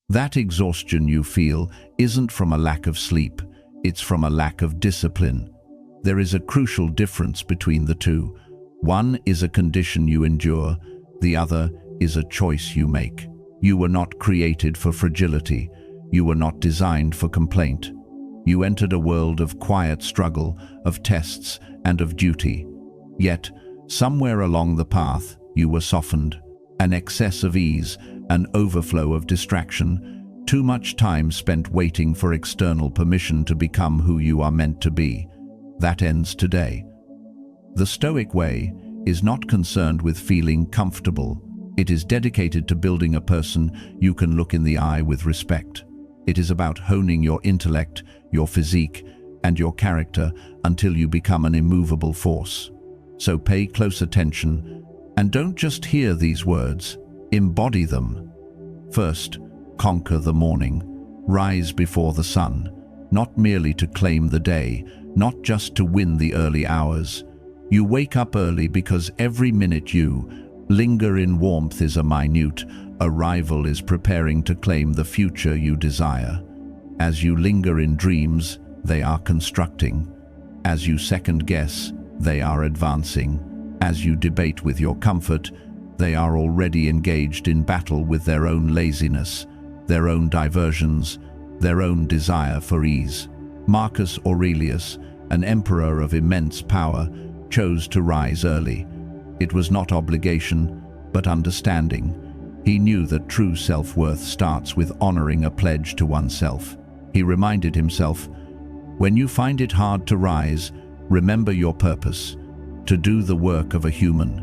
That exhaustion you feel isn't from a lack of sleep, it's from a lack of discipline. There is a crucial difference between the two. One is a condition you endure, the other is a choice you make. You were not created for fragility. You were not designed for complaint. You entered a world of quiet struggle, of tests, and of duty. Yet, somewhere along the path, you were softened. An excess of ease, an overflow of distraction, too much time spent waiting for external permission to become who you are meant to be. That ends today. The Stoic way is not concerned with feeling comfortable. It is dedicated to building a person you can look in the eye with respect. It is about honing your intellect, your physique, and your character until you become an immovable force. So pay close attention, and don't just hear these words, embody them. First, conquer the morning. Rise before the sun, not merely to claim the day, not just to win the early hours. You wake up early because every minute you linger in warmth is a minute. A rival is preparing to claim the future you desire. As you linger in dreams, they are constructing. As you second-guess, they are advancing. As you debate with your comfort, they are already engaged in battle with their own laziness, their own diversions, their own desire for ease. Marcus Aurelius, an emperor of immense power, chose to rise early. It was not obligation, but understanding. He knew that true self-worth starts with honoring a pledge to oneself. He reminded himself, when you find it hard to rise, remember your purpose, to do the work of a human.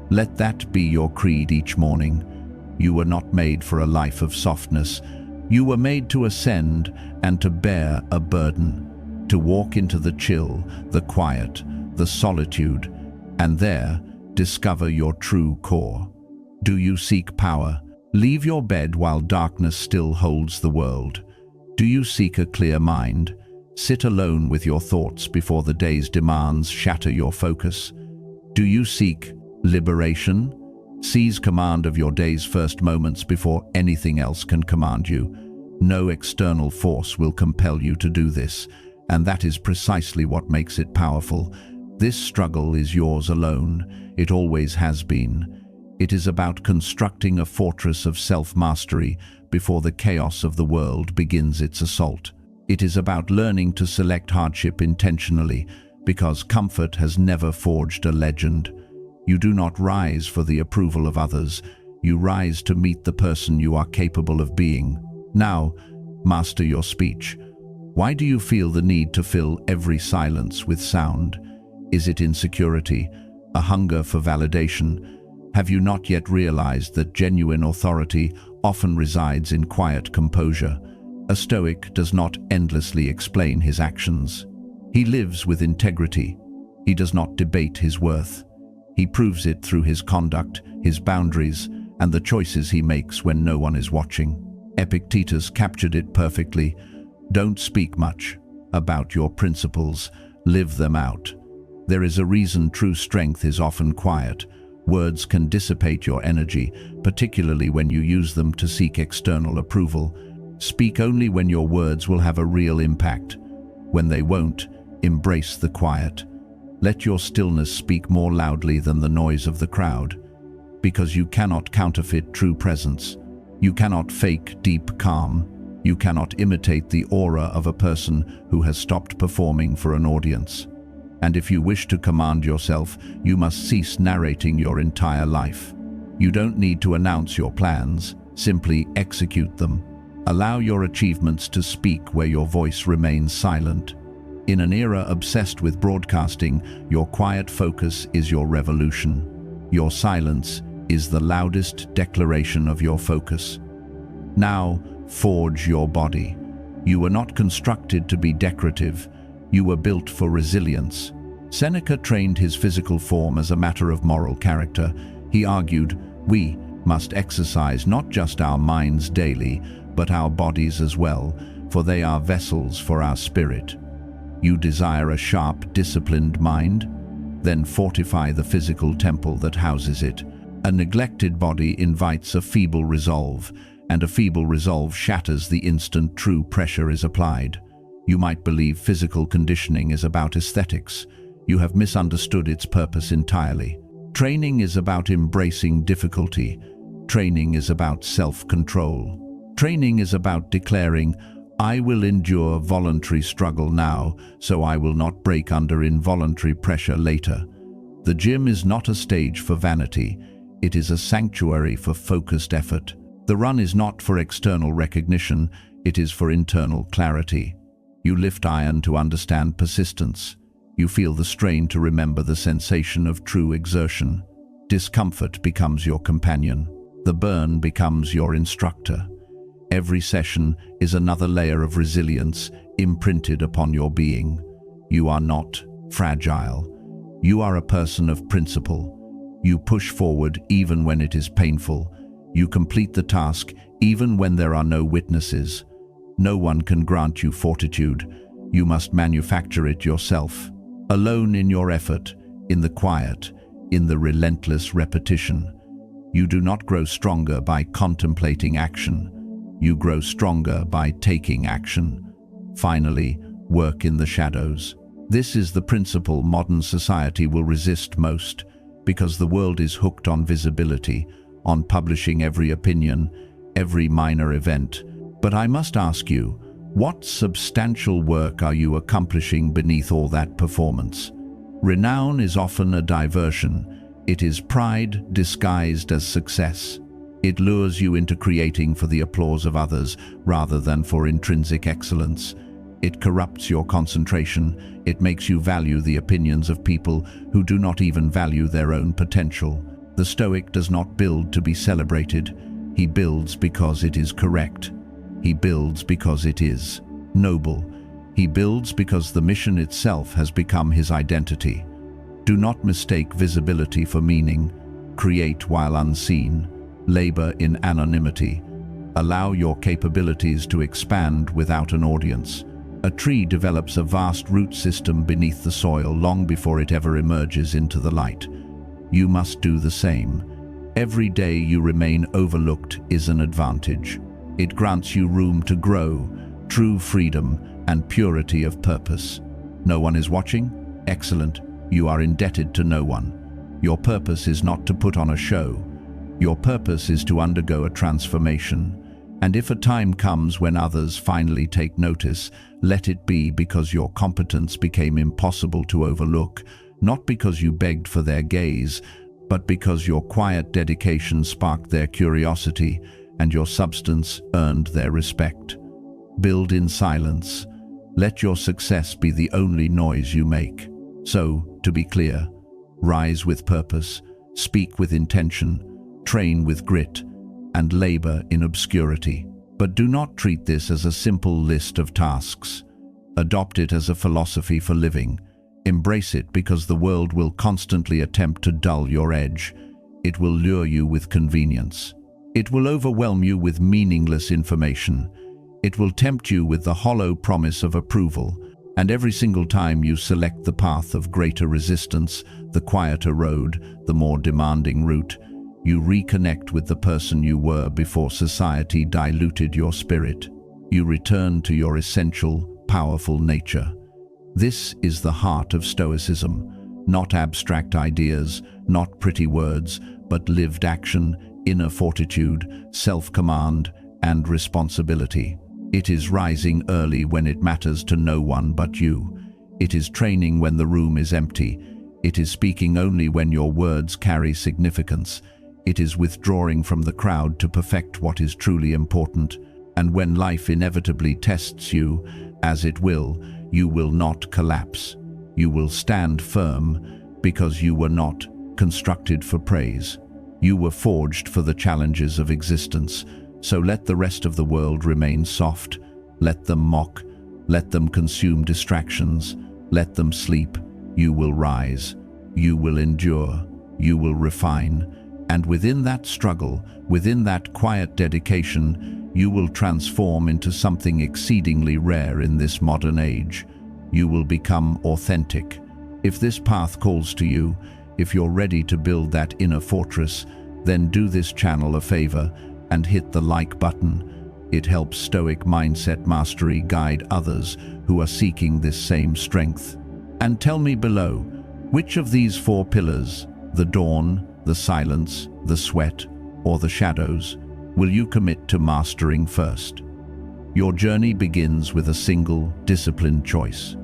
Let that be your creed each morning. You were not made for a life of softness. You were made to ascend and to bear a burden, to walk into the chill, the quiet, the solitude, and there discover your true core. Do you seek power? Leave your bed while darkness still holds the world. Do you seek a clear mind? Sit alone with your thoughts before the day's demands shatter your focus. Do you seek liberation? Seize command of your day's first moments before anything else can command you. No external force will compel you to do this, and that is precisely what makes it powerful. This struggle is yours alone. It always has been. It is about constructing a fortress of self-mastery before the chaos of the world begins its assault. It is about learning to select hardship intentionally, because comfort has never forged a legend. You do not rise for the approval of others. You rise to meet the person you are capable of being. Now, master your speech. Why do you feel the need to fill every silence with sound? Is it insecurity, a hunger for validation? Have you not yet realized that genuine authority often resides in quiet composure? A Stoic does not endlessly explain his actions. He lives with integrity. He does not debate his worth. He proves it through his conduct, his boundaries, and the choices he makes when no one is watching. Epictetus captured it perfectly. Don't speak much about your principles, live them out. There is a reason true strength is often quiet. Words can dissipate your energy, particularly when you use them to seek external approval. Speak only when your words will have a real impact. When they won't, embrace the quiet. Let your stillness speak more loudly than the noise of the crowd, because you cannot counterfeit true presence. You cannot fake deep calm. You cannot imitate the aura of a person who has stopped performing for an audience. And if you wish to command yourself, you must cease narrating your entire life. You don't need to announce your plans, simply execute them. Allow your achievements to speak where your voice remains silent. In an era obsessed with broadcasting, your quiet focus is your revolution. Your silence is the loudest declaration of your focus. Now, forge your body. You were not constructed to be decorative. You were built for resilience. Seneca trained his physical form as a matter of moral character. He argued, we must exercise not just our minds daily, but our bodies as well, for they are vessels for our spirit. You desire a sharp, disciplined mind? Then fortify the physical temple that houses it. A neglected body invites a feeble resolve, and a feeble resolve shatters the instant true pressure is applied. You might believe physical conditioning is about aesthetics. You have misunderstood its purpose entirely. Training is about embracing difficulty. Training is about self-control. Training is about declaring, "I will endure voluntary struggle now, so I will not break under involuntary pressure later." The gym is not a stage for vanity. It is a sanctuary for focused effort. The run is not for external recognition. It is for internal clarity. You lift iron to understand persistence. You feel the strain to remember the sensation of true exertion. Discomfort becomes your companion. The burn becomes your instructor. Every session is another layer of resilience imprinted upon your being. You are not fragile. You are a person of principle. You push forward even when it is painful. You complete the task even when there are no witnesses. No one can grant you fortitude. You must manufacture it yourself. Alone in your effort, in the quiet, in the relentless repetition. You do not grow stronger by contemplating action. You grow stronger by taking action. Finally, work in the shadows. This is the principle modern society will resist most, because the world is hooked on visibility, on publishing every opinion, every minor event. But I must ask you, what substantial work are you accomplishing beneath all that performance? Renown is often a diversion. It is pride disguised as success. It lures you into creating for the applause of others rather than for intrinsic excellence. It corrupts your concentration. It makes you value the opinions of people who do not even value their own potential. The Stoic does not build to be celebrated. He builds because it is correct. He builds because it is noble. He builds because the mission itself has become his identity. Do not mistake visibility for meaning. Create while unseen. Labor in anonymity. Allow your capabilities to expand without an audience. A tree develops a vast root system beneath the soil long before it ever emerges into the light. You must do the same. Every day you remain overlooked is an advantage. It grants you room to grow, true freedom and purity of purpose. No one is watching? Excellent. You are indebted to no one. Your purpose is not to put on a show. Your purpose is to undergo a transformation. And if a time comes when others finally take notice, let it be because your competence became impossible to overlook, not because you begged for their gaze, but because your quiet dedication sparked their curiosity and your substance earned their respect. Build in silence. Let your success be the only noise you make. So, to be clear, rise with purpose, speak with intention, train with grit, and labor in obscurity. But do not treat this as a simple list of tasks. Adopt it as a philosophy for living. Embrace it because the world will constantly attempt to dull your edge. It will lure you with convenience. It will overwhelm you with meaningless information. It will tempt you with the hollow promise of approval. And every single time you select the path of greater resistance, the quieter road, the more demanding route, you reconnect with the person you were before society diluted your spirit. You return to your essential, powerful nature. This is the heart of Stoicism, not abstract ideas, not pretty words, but lived action, inner fortitude, self-command, and responsibility. It is rising early when it matters to no one but you. It is training when the room is empty. It is speaking only when your words carry significance. It is withdrawing from the crowd to perfect what is truly important. And when life inevitably tests you, as it will, you will not collapse. You will stand firm because you were not constructed for praise. You were forged for the challenges of existence. So let the rest of the world remain soft. Let them mock. Let them consume distractions. Let them sleep. You will rise. You will endure. You will refine. And within that struggle, within that quiet dedication, you will transform into something exceedingly rare in this modern age. You will become authentic. If this path calls to you, if you're ready to build that inner fortress, then do this channel a favor and hit the like button. It helps Stoic Mindset Mastery guide others who are seeking this same strength. And tell me below, which of these 4 pillars, the dawn, the silence, the sweat, or the shadows, will you commit to mastering first? Your journey begins with a single, disciplined choice.